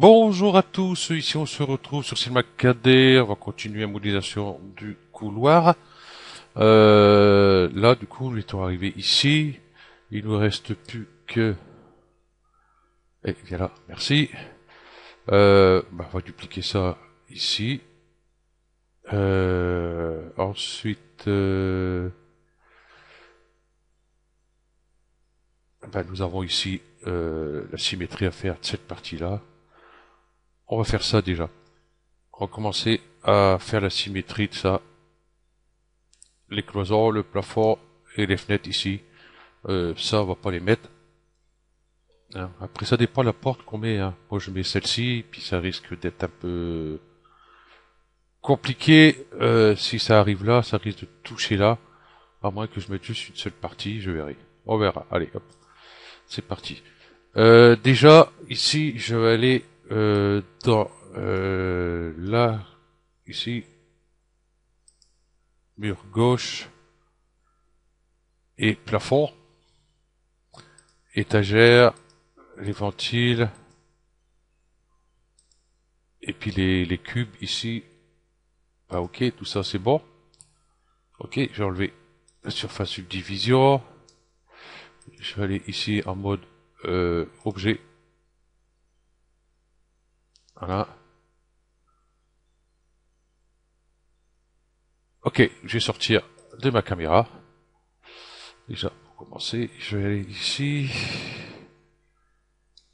Bonjour à tous, ici on se retrouve sur Cinema 4D, on va continuer la modélisation du couloir. Là du coup nous étions arrivés ici, il nous reste plus que... Et viens là, merci. On va dupliquer ça ici. Ensuite, nous avons ici la symétrie à faire de cette partie-là. On va faire ça déjà. On va commencer à faire la symétrie de ça. Les cloisons, le plafond et les fenêtres ici. Ça, on va pas les mettre. Hein. Après, ça dépend de la porte qu'on met. Hein. Moi, je mets celle-ci, puis ça risque d'être un peu compliqué. Si ça arrive là, ça risque de toucher là. À moins que je mette juste une seule partie, je verrai. On verra. Allez, hop, c'est parti. Déjà, ici, je vais aller dans là, ici, mur gauche et plafond, étagère, les ventiles, et puis les cubes ici. Ah ok, tout ça c'est bon. Ok, j'ai enlevé la surface subdivision. Je vais aller ici en mode objet. Voilà. Ok, je vais sortir de ma caméra. Déjà, pour commencer, je vais aller ici.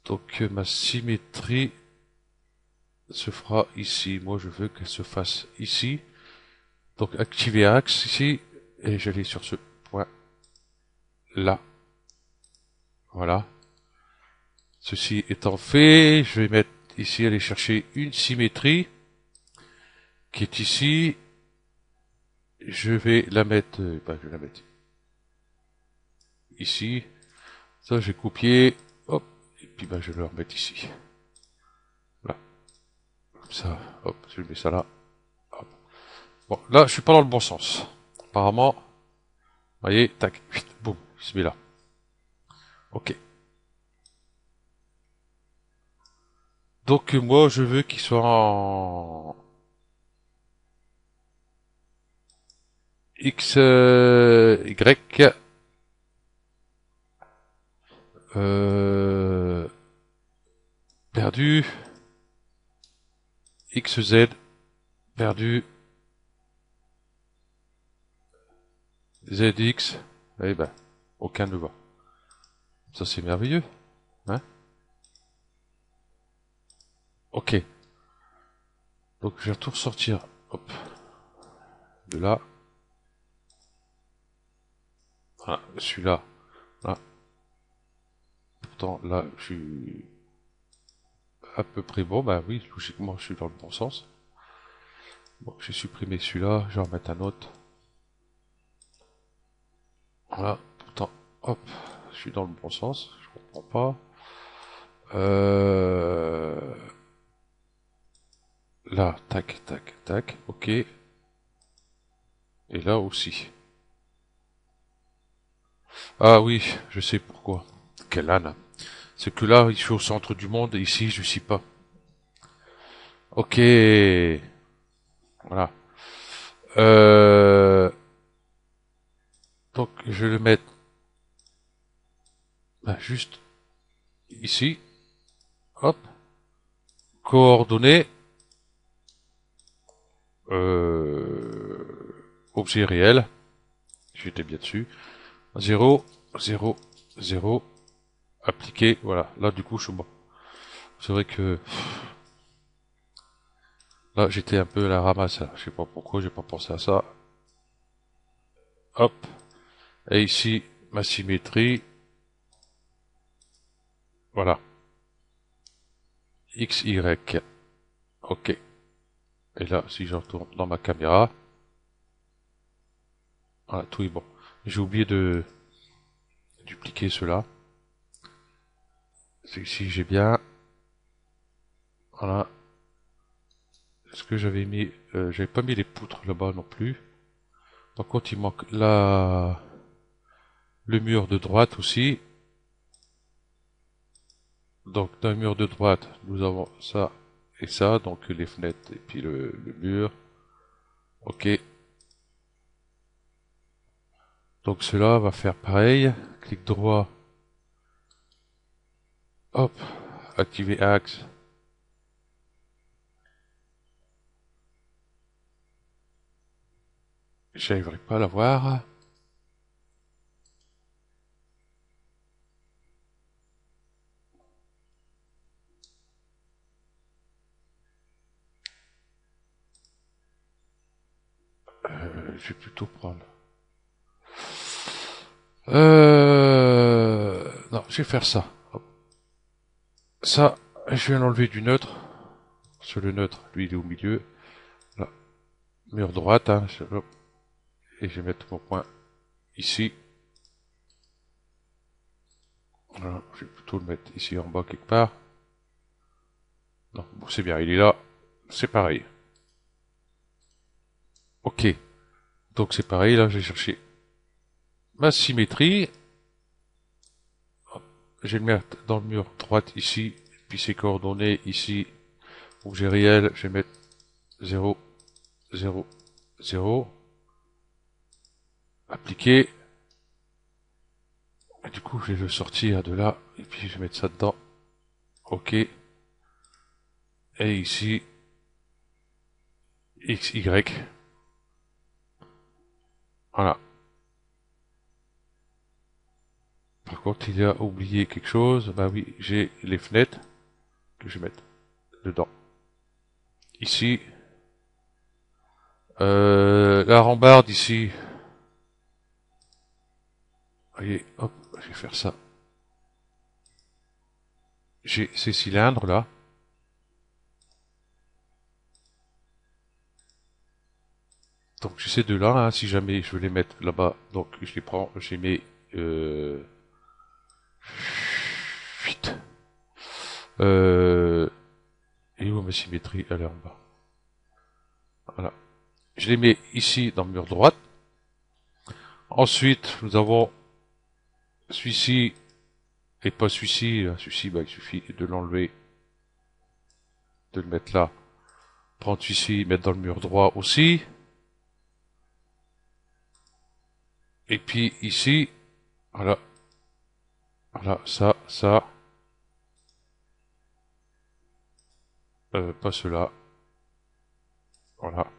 Donc ma symétrie se fera ici. Moi je veux qu'elle se fasse ici. Donc activer axe ici. Et j'allais sur ce point là. Voilà. Ceci étant fait, je vais mettre ici, aller chercher une symétrie qui est ici. Je vais la mettre, je vais la mettre ici. Ça, j'ai copié. Hop. Et puis, je vais le remettre ici. Là. Comme ça. Hop. Je mets ça là. Hop. Bon, là, je suis pas dans le bon sens. Apparemment. Vous voyez, tac. Boum. Il se met là. Ok. Donc, moi, je veux qu'il soit en X, Y, euh, perdu, XZ, perdu, ZX, eh ben, aucun ne va. Ça c'est merveilleux, hein? Ok. Donc je vais tout ressortir, hop, de là. Ah, celui-là, là. Pourtant là, je suis à peu près bon. Bah oui, logiquement, je suis dans le bon sens. Bon, j'ai supprimé celui-là, je vais en mettre un autre. Voilà. Pourtant, hop, je suis dans le bon sens. Je comprends pas. Là, tac, tac, tac. Ok. Et là aussi. Ah oui, je sais pourquoi. Quelle âne. C'est que là, je suis au centre du monde, et ici, je suis pas. Ok. Voilà. Euh, donc, je vais le mettre juste ici. Hop. Coordonnées. Objet réel. J'étais bien dessus. 0, 0, 0. Appliquer. Voilà. Là, du coup, je suis bon. C'est vrai que là, j'étais un peu à la ramasse. Là. Je sais pas pourquoi, j'ai pas pensé à ça. Hop. Et ici, ma symétrie. Voilà. X, Y. Ok. Et là, si je retourne dans ma caméra, voilà, tout est bon. J'ai oublié de dupliquer cela. C'est ici, j'ai bien. Voilà. Est-ce que j'avais mis... j'avais pas mis les poutres là-bas non plus. Par contre, il manque là le mur de droite aussi. Donc dans le mur de droite, nous avons ça et ça, donc les fenêtres et puis le mur. Ok. Donc cela va faire pareil. Clic droit. Hop. Activer axe. J'arriverai pas à la voir. Je vais plutôt prendre. Non, je vais faire ça. Hop. Ça, je vais l'enlever du neutre. Sur le neutre, lui il est au milieu. Là, mur droite, hein, hop. Et je vais mettre mon point ici. Voilà, je vais plutôt le mettre ici en bas quelque part. Non, bon, c'est bien, il est là. C'est pareil. Ok. Donc c'est pareil, là, j'ai cherché ma symétrie. Hop. Je vais le mettre dans le mur droite ici. Puis ses coordonnées ici. Objet réel, je vais mettre 0, 0, 0. Appliquer. Et du coup, je vais le sortir de là. Et puis je vais mettre ça dedans. Ok. Et ici, X, Y. Voilà. Par contre, il a oublié quelque chose. Bah oui, j'ai les fenêtres que je vais mettre dedans. Ici, la rambarde ici. Voyez, hop, je vais faire ça. J'ai ces cylindres là. Donc j'ai ces deux là, hein, si jamais je veux les mettre là-bas, donc je les prends, je les mets vite. Et où ma symétrie? Elle est en bas. Voilà. Je les mets ici dans le mur droite. Ensuite, nous avons celui-ci et pas celui-ci. Celui-ci, bah, il suffit de l'enlever, de le mettre là. Prendre celui-ci, mettre dans le mur droit aussi. Et puis ici, voilà, voilà, ça, pas cela, voilà.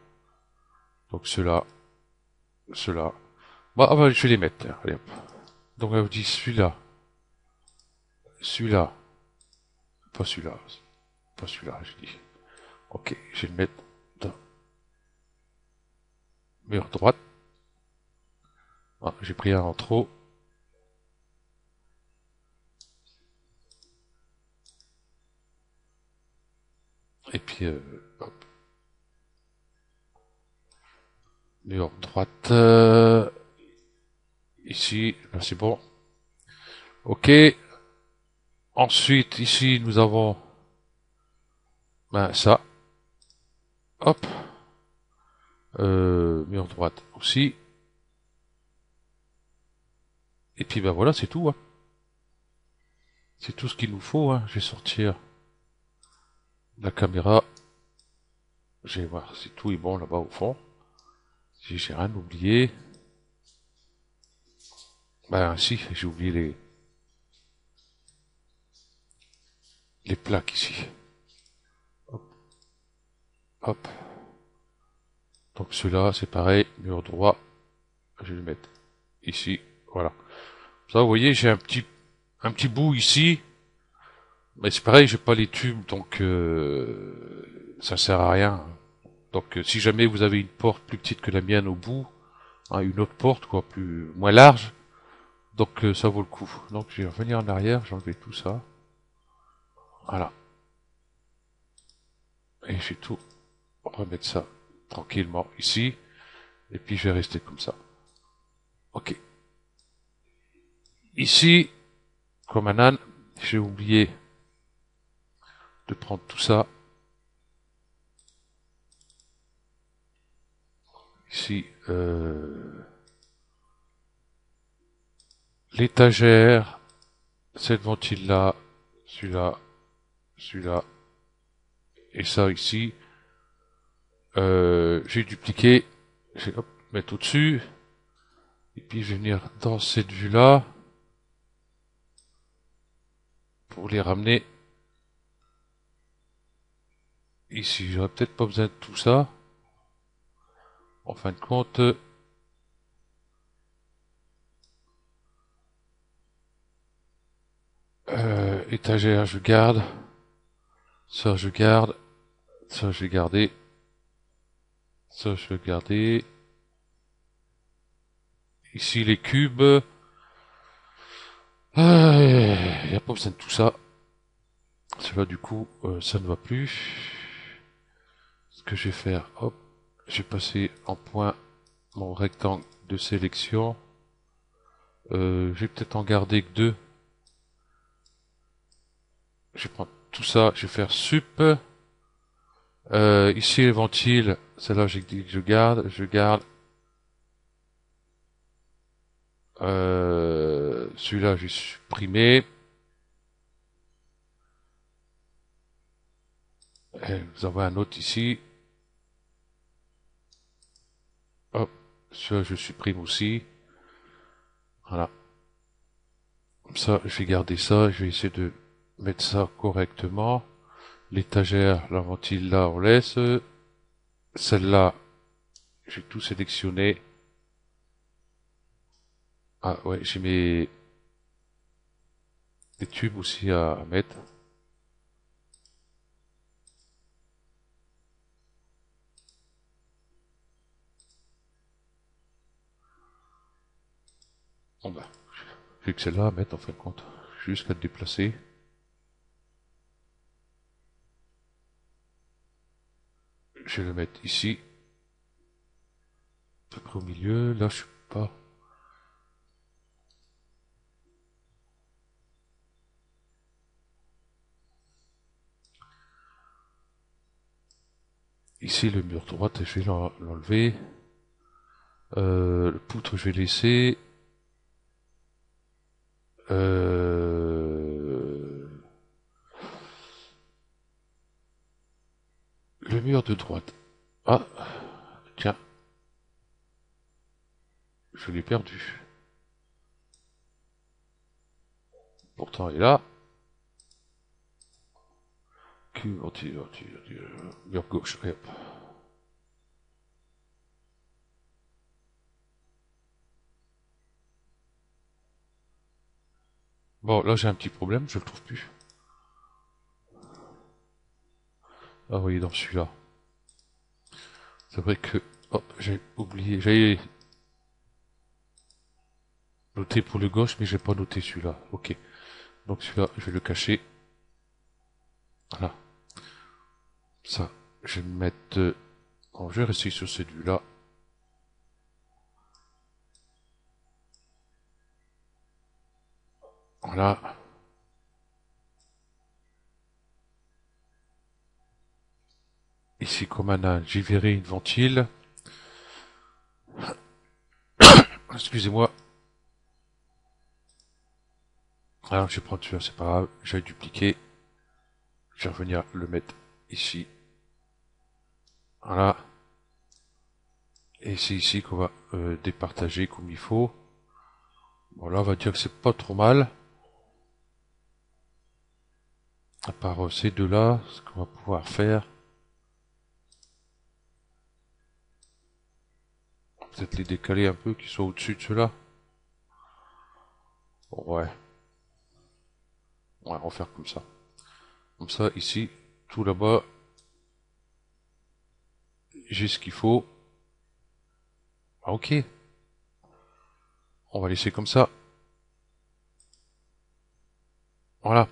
Donc cela, cela. Bon, ah bah, je vais les mettre. Allez, hop. Donc elle vous dit celui-là, celui-là, pas celui-là, pas celui-là, je dis. Ok, je vais le mettre dans le mur droite. Ah, j'ai pris un en trop. Et puis, hop, mur droite. Ici, là c'est bon. Ok. Ensuite, ici, nous avons ben, ça. Hop. Mur droite aussi. Et puis ben voilà, c'est tout. Hein. C'est tout ce qu'il nous faut. Hein. Je vais sortir la caméra. Je vais voir si tout est bon là-bas au fond. Si j'ai rien oublié. Ben si, j'ai oublié les plaques ici. Hop. Hop. Donc ceux-là, c'est pareil. Mur droit. Je vais le mettre ici. Voilà. Ça, vous voyez, j'ai un petit bout ici. Mais c'est pareil, j'ai pas les tubes, donc ça sert à rien. Donc si jamais vous avez une porte plus petite que la mienne au bout, hein, une autre porte quoi, plus moins large, donc ça vaut le coup. Donc je vais revenir en arrière, j'ai enlevé tout ça. Voilà. Et je vais tout remettre ça tranquillement ici. Et puis je vais rester comme ça. Ok. Ici, comme un âne, j'ai oublié de prendre tout ça. Ici, l'étagère, cette ventile là, celui-là, celui-là, et ça ici. J'ai dupliqué, je vais hop, mettre au-dessus, et puis je vais venir dans cette vue-là, pour les ramener ici. J'aurais peut-être pas besoin de tout ça, en fin de compte. Étagère, je garde, ça je garde, ça je vais garder, ça je vais garder. Ici les cubes, il n'y a pas besoin de tout ça. Cela du coup, ça ne va plus. Ce que je vais faire, hop, je vais passer en point mon rectangle de sélection. Je vais peut-être en garder que deux. Je vais prendre tout ça, je vais faire sup. Ici les ventiles, celle-là j'ai dit que je garde. Celui-là j'ai supprimé. Et vous en avez un autre ici. Hop, celui-là je supprime aussi. Voilà. Comme ça, je vais garder ça, je vais essayer de mettre ça correctement. L'étagère, la ventile là, on laisse. Celle-là, j'ai tout sélectionné. Ah ouais, j'ai mes des tubes aussi à mettre. Bon bah, j'ai que celle-là à mettre en fin de compte. Juste qu'à déplacer. Je vais le mettre ici. À peu près au milieu. Là, je suis pas. Ici, le mur droit, je vais l'enlever. Le poutre, je vais laisser. Le mur de droite. Ah, tiens, je l'ai perdu. Pourtant, il est là. Mur gauche, hop. Bon, là j'ai un petit problème, je le trouve plus. Ah oui, dans celui-là. C'est vrai que, hop, j'ai oublié, j'avais noté pour le gauche, mais j'ai pas noté celui-là. Ok. Donc celui-là, je vais le cacher. Voilà. Ça, je vais me mettre... Bon, je vais rester sur cette vue-là. Voilà. Ici, comme un âne, j'ai viré une ventile. Excusez-moi. Alors, je vais prendre celui-là, c'est pas grave. Je vais dupliquer. Je vais revenir le mettre ici. Voilà. Et c'est ici qu'on va départager comme il faut. Bon, là, on va dire que c'est pas trop mal. À part ces deux-là, ce qu'on va pouvoir faire. Peut-être les décaler un peu, qu'ils soient au-dessus de ceux-là. Ouais. Ouais, on va faire comme ça. Comme ça, ici, tout là-bas, j'ai ce qu'il faut. Ah, ok. On va laisser comme ça. Voilà.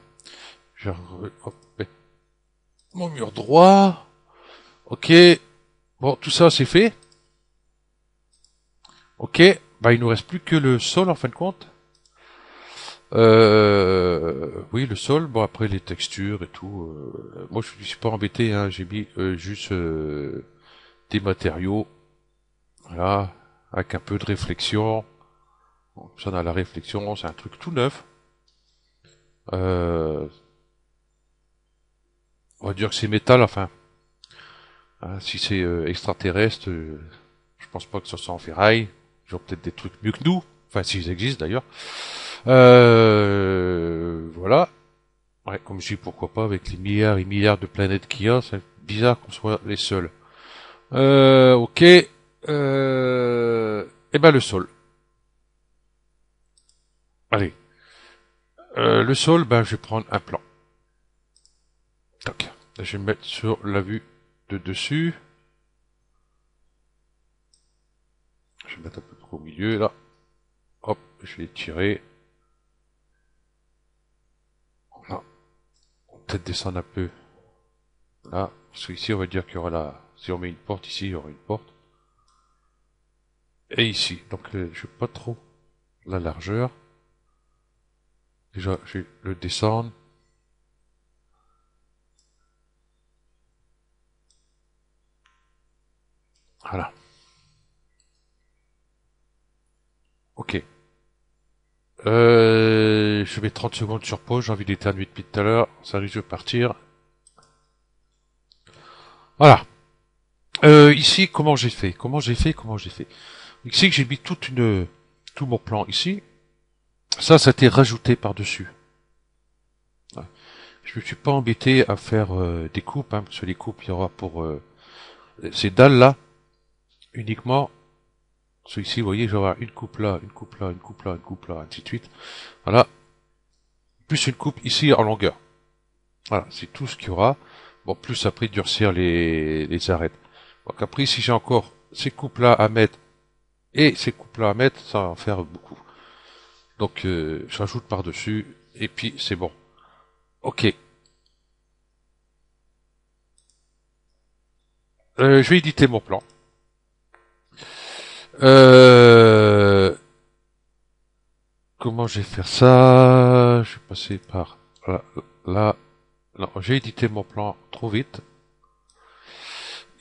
Je vais mettre mon mur droit. Ok. Bon, tout ça, c'est fait. Ok. Bah, il nous reste plus que le sol, en fin de compte. Oui, le sol. Bon, après, les textures et tout. Moi, je suis pas embêté, hein. J'ai mis juste des matériaux. Voilà. Avec un peu de réflexion. Bon, ça, on a la réflexion. C'est un truc tout neuf. On va dire que c'est métal, enfin. Hein, si c'est extraterrestre, je pense pas que ce soit en ferraille. Ils ont peut-être des trucs mieux que nous. Enfin, s'ils existent d'ailleurs. Voilà. Ouais, comme je dis, pourquoi pas, avec les milliards et milliards de planètes qu'il y a, c'est bizarre qu'on soit les seuls. Ok. Eh ben le sol. Allez. Le sol, ben je vais prendre un plan. Tac. Je vais me mettre sur la vue de dessus. Je vais mettre un peu trop au milieu là. Hop, je vais tirer. Là. On va peut-être descendre un peu là. Parce qu'ici, on va dire qu'il y aura la. Si on met une porte ici, il y aura une porte. Et ici. Donc, je sais pas trop la largeur. Déjà, je vais le descendre. Voilà. Ok. Je mets 30 secondes sur pause. J'ai envie d'éternuer depuis tout à l'heure. Ça risque de partir. Voilà. Ici, comment j'ai fait? Comment j'ai fait? Ici, que j'ai mis tout mon plan ici. Ça a été rajouté par-dessus. Ouais. Je me suis pas embêté à faire des coupes, hein, parce que les coupes, il y aura pour ces dalles-là, uniquement. Celui-ci, vous voyez, je vais avoir une coupe là, une coupe là, une coupe là, une coupe là, ainsi de suite. Voilà. Plus une coupe ici en longueur. Voilà, c'est tout ce qu'il y aura. Bon, plus après durcir les arêtes. Donc après, si j'ai encore ces coupes-là à mettre et ces coupes-là à mettre, ça va en faire beaucoup. Donc, je rajoute par-dessus, et puis c'est bon. Ok. Je vais éditer mon plan. Euh, Comment je vais faire ça? Je vais passer par là, là. Non, j'ai édité mon plan trop vite.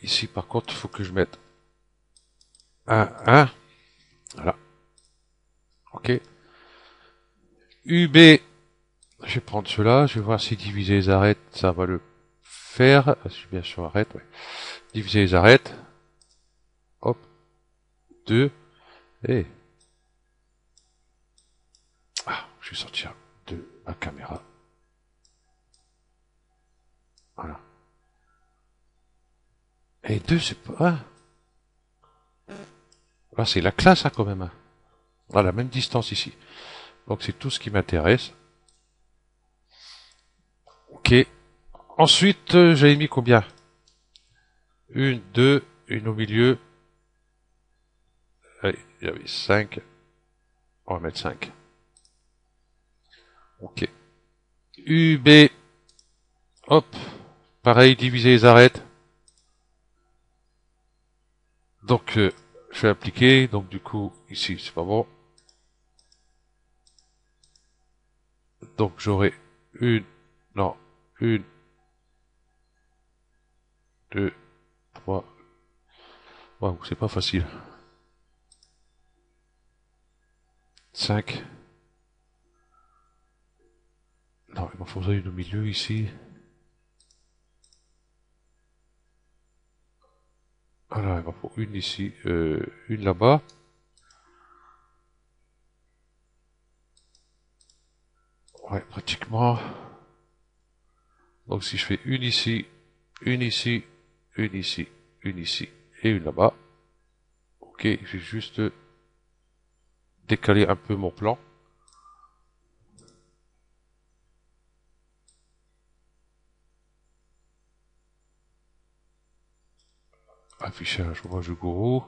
Ici, par contre, il faut que je mette un. Voilà. Ok. UB. Je vais prendre cela. Je vais voir si diviser les arêtes, ça va le faire. Je suis bien sur arrête, ouais. Diviser les arêtes. Hop. 2. Et. Ah, je vais sortir de ma caméra. Voilà. Et 2, c'est pas. Ah, là, c'est la classe, hein, quand même. Hein. À la même distance ici. Donc, c'est tout ce qui m'intéresse. Ok. Ensuite, j'avais mis combien? Une, deux, une au milieu. Allez, il y avait 5. On va mettre 5. Ok. UB. Hop. Pareil, diviser les arêtes. Donc, je vais appliquer. Donc, du coup, ici, c'est pas bon. Donc, j'aurai une. Non. Une, deux, trois. Waouh, c'est pas facile. 5. Non, il m'en faudrait une au milieu ici. Voilà, il m'en faut une ici. Une là-bas. Ouais, pratiquement. Donc, si je fais une ici, une ici, une ici, une ici et une là-bas. Ok, j'ai juste décalé un peu mon plan. Affichage rouage de gourou.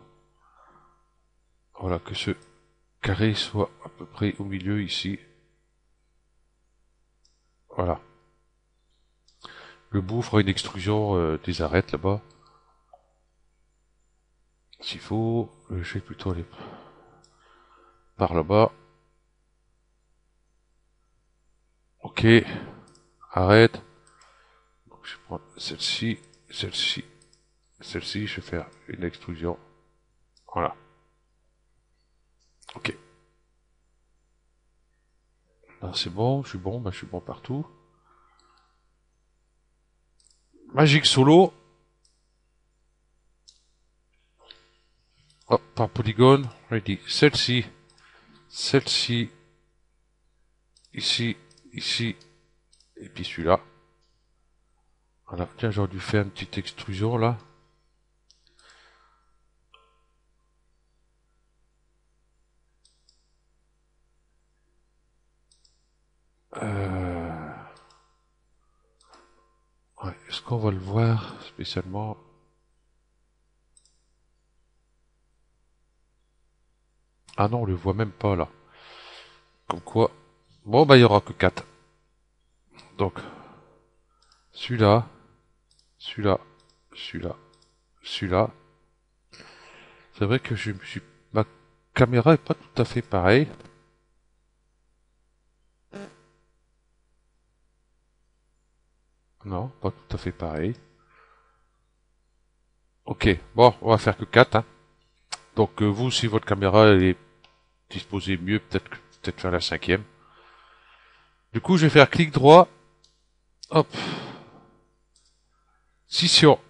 Voilà, que ce carré soit à peu près au milieu ici. Voilà. Le bout fera une extrusion des arêtes là-bas. S'il faut, je vais plutôt aller par là-bas. Ok, arrête. Donc, je vais prendre celle-ci, celle-ci, celle-ci. Je vais faire une extrusion. Voilà. Ok. Là, c'est bon, je suis bon, bah, je suis bon partout. Magic Solo. Hop, par polygone. Ready. Celle-ci. Celle-ci. Ici. Ici. Et puis celui-là. Voilà. Tiens, j'aurais dû faire une petite extrusion là. Ouais, est-ce qu'on va le voir spécialement? Ah non, on le voit même pas là. Comme quoi. Bon, bah, il y aura que 4. Donc, celui-là, celui-là, celui-là, celui-là. C'est vrai que ma caméra est pas tout à fait pareille. Non, pas tout à fait pareil. Ok, bon, on va faire que 4. Hein. Donc, vous, si votre caméra elle est disposée mieux, peut-être faire la cinquième. Du coup, je vais faire clic droit. Hop. Scission.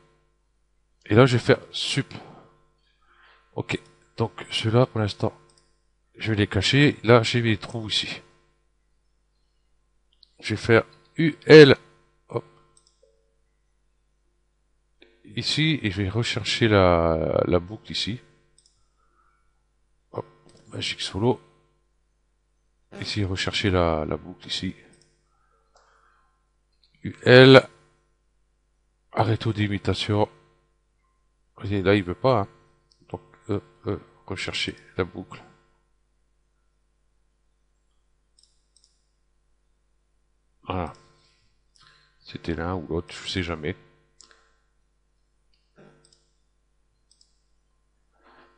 Et là, je vais faire sup. Ok. Donc, ceux-là, pour l'instant, je vais les cacher. Là, j'ai les trous ici. Je vais faire UL. Hop. Ici. Et je vais rechercher la boucle ici. Hop. Magic Solo. Ici, rechercher la boucle ici. UL. Arrêto d'imitation. Vous voyez, là, il veut pas. Hein. Donc, rechercher la boucle. Voilà. C'était l'un ou l'autre, je sais jamais.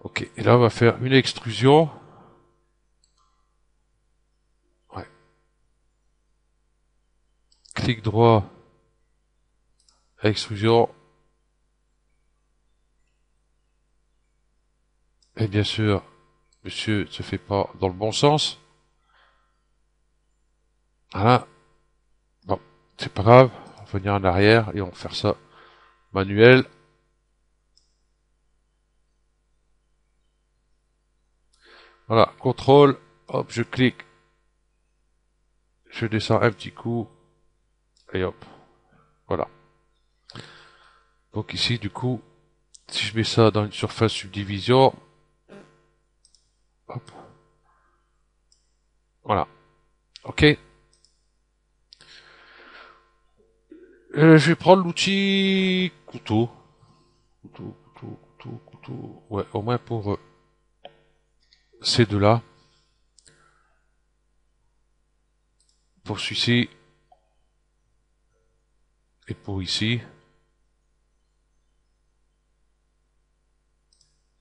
Ok, et là on va faire une extrusion. Ouais. Clic droit, extrusion. Et bien sûr, monsieur ne se fait pas dans le bon sens. Voilà. Bon, c'est pas grave. On va venir en arrière et on va faire ça manuel. Voilà, contrôle. Hop, je clique. Je descends un petit coup. Et hop. Voilà. Donc ici, du coup, si je mets ça dans une surface subdivision, hop, voilà. Ok. Je vais prendre l'outil couteau. Couteau. Ouais, au moins pour ces deux-là. Pour celui-ci. Et pour ici.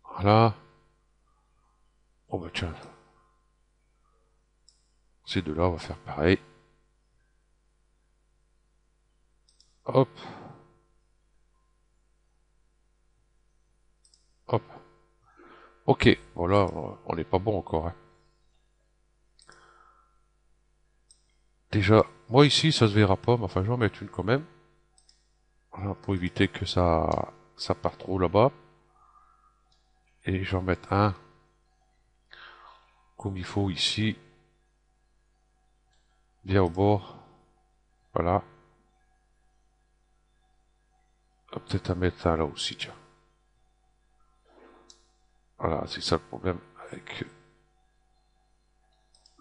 Voilà. Oh bah tiens. Ces deux-là, on va faire pareil. Hop. Hop. Ok. Voilà, on n'est pas bon encore. Hein. Déjà, moi ici, ça se verra pas, mais enfin, je vais en mettre une quand même. Voilà, pour éviter que ça parte trop là-bas. Et je vais en mettre un comme il faut ici. Bien au bord. Voilà. Peut-être à mettre un là aussi, tiens. Voilà, c'est ça le problème avec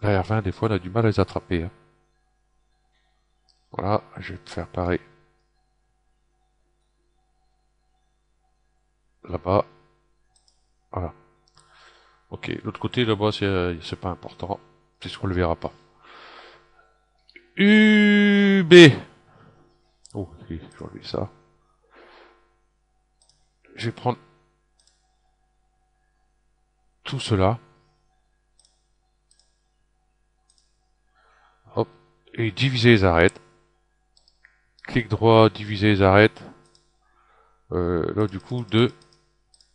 la R20, des fois on a du mal à les attraper. Hein. Voilà, je vais faire pareil là-bas. Voilà. Ok, l'autre côté là-bas c'est pas important, puisqu'on le verra pas. UB. Oh, ok, j'ai enlevé ça. Je vais prendre tout cela. Hop, et diviser les arêtes. Clic droit, diviser les arêtes. Là du coup, 2,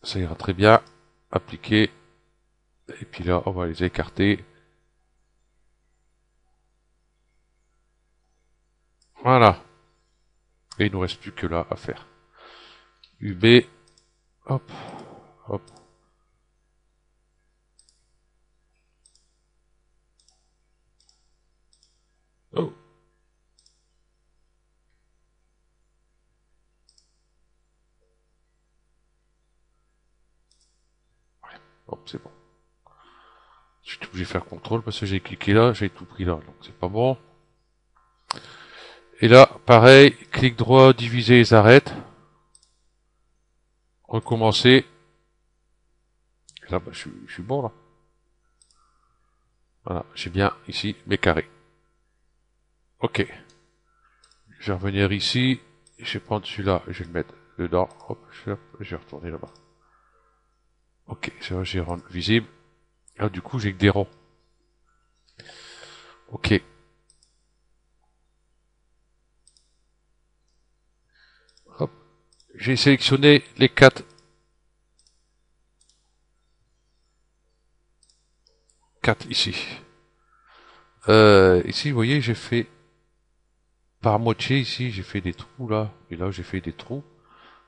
ça ira très bien. Appliquer. Et puis là, on va les écarter. Voilà. Et il nous reste plus que là à faire. UB, hop, hop. Oh. Hop, c'est bon. Je suis obligé de faire contrôle parce que j'ai cliqué là, j'ai tout pris là, donc c'est pas bon. Et là, pareil, clic droit, diviser et s'arrête. Recommencer. Et là, bah, je suis bon là. Voilà, j'ai bien ici mes carrés. Ok. Je vais revenir ici. Je vais prendre celui-là, je vais le mettre dedans. Hop, je vais retourner là-bas. Ok, ça va, j'ai rendu visible. Là, du coup, j'ai que des ronds. Ok. Hop. J'ai sélectionné les quatre ici. Ici, vous voyez, j'ai fait par moitié ici, j'ai fait des trous là, et là j'ai fait des trous.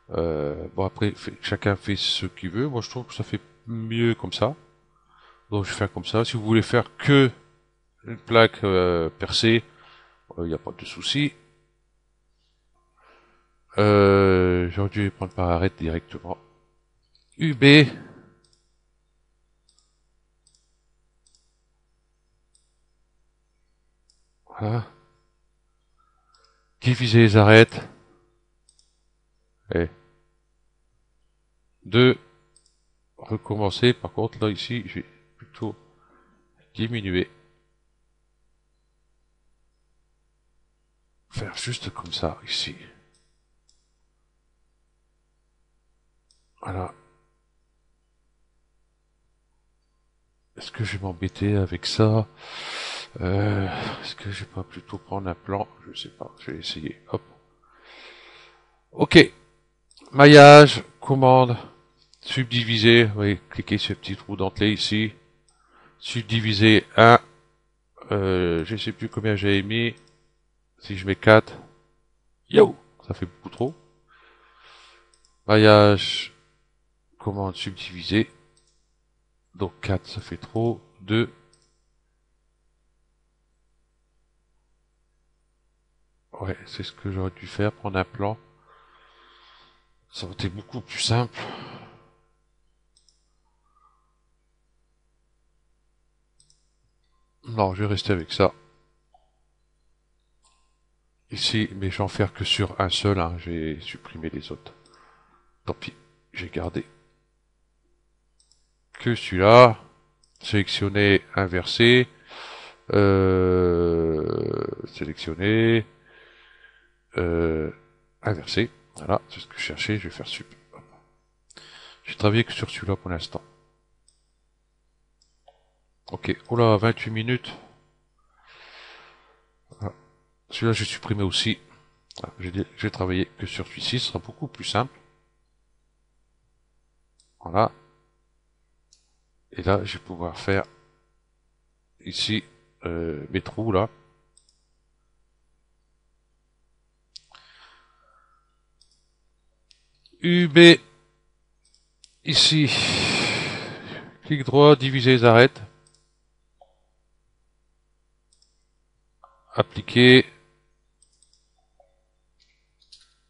Bon après, chacun fait ce qu'il veut. Moi je trouve que ça fait mieux comme ça. Donc je vais faire comme ça. Si vous voulez faire que une plaque percée, il n'y a pas de souci. J'aurais dû prendre par arrêt directement. UB. Voilà. Diviser les arêtes. Et 2. Recommencer. Par contre, là, ici, je vais plutôt diminuer. Faire juste comme ça, ici. Voilà. Est-ce que je vais m'embêter avec ça? Est-ce que je vais pas plutôt prendre un plan? Je sais pas. Je vais essayer. Hop. Ok. Maillage. Commande. Subdiviser. Oui, cliquez sur le petit trou dentelé ici. Subdiviser 1. Je sais plus combien j'avais mis. Si je mets 4. Yo! Ça fait beaucoup trop. Maillage. Commande subdiviser. Donc 4, ça fait trop. 2. Ouais, c'est ce que j'aurais dû faire. Prendre un plan. Ça aurait été beaucoup plus simple. Non, je vais rester avec ça. Ici, mais j'en faire que sur un seul, hein. J'ai supprimé les autres. Tant pis, j'ai gardé que celui-là. Sélectionner, inverser. Sélectionner, euh, inverser. Voilà, c'est ce que je cherchais, je vais faire sup. J'ai travaillé que sur celui-là pour l'instant. Ok, oh là, 28 minutes. Voilà. Celui-là, j'ai supprimé aussi. Voilà, j'ai travaillé que sur celui-ci, ce sera beaucoup plus simple. Voilà. Et là, je vais pouvoir faire ici mes trous là. UB ici. Clic droit, diviser les arêtes. Appliquer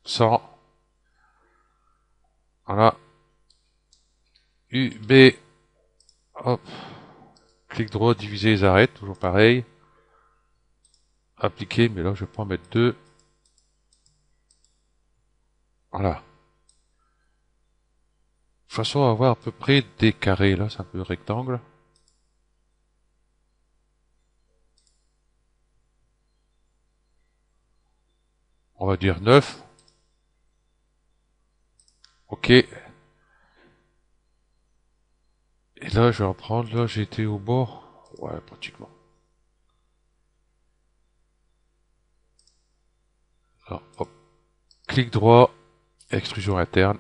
100. Voilà. UB. Hop. Clic droit, diviser les arêtes. Toujours pareil. Appliquer, mais là je vais pas en mettre deux. Voilà. De toute façon, on va avoir à peu près des carrés. Là, c'est un peu rectangle. On va dire 9. Ok. Et là, je vais en prendre. Là, j'ai été au bord. Ouais, pratiquement. Alors, hop. Clic droit, extrusion interne.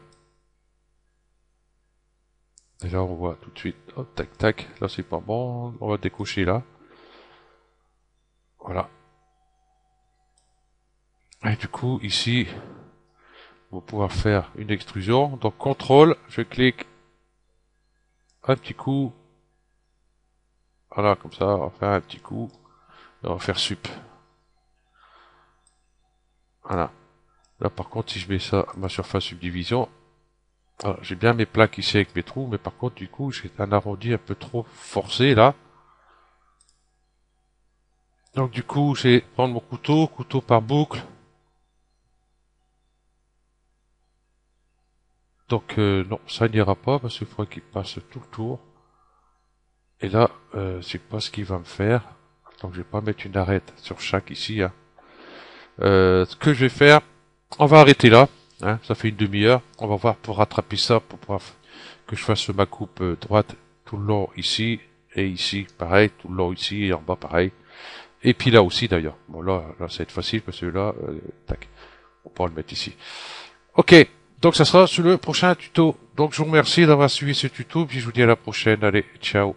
Et là, on voit tout de suite. Hop, tac, tac. Là, c'est pas bon. On va décocher là. Voilà. Et du coup, ici, on va pouvoir faire une extrusion. Donc, contrôle, je clique un petit coup. Voilà, comme ça, on va faire un petit coup. Et on va faire sup. Voilà. Là, par contre, si je mets ça, ma surface subdivision, j'ai bien mes plaques ici avec mes trous, mais par contre, du coup, j'ai un arrondi un peu trop forcé, là. Donc, du coup, je vais prendre mon couteau, couteau par boucle. Donc, non, ça n'ira pas, parce qu'il faudrait qu'il passe tout le tour. Et là, je sais pas ce qu'il va me faire. Donc, je vais pas mettre une arête sur chaque ici, hein. Ce que je vais faire, on va arrêter là, hein, ça fait une demi-heure. On va voir pour rattraper ça, pour pouvoir que je fasse ma coupe droite tout le long ici, et ici, pareil, tout le long ici, et en bas, pareil. Et puis là aussi, d'ailleurs. Bon, là, ça va être facile, parce que là, tac, on pourra le mettre ici. Ok, donc ça sera sur le prochain tuto. Donc, je vous remercie d'avoir suivi ce tuto, puis je vous dis à la prochaine. Allez, ciao.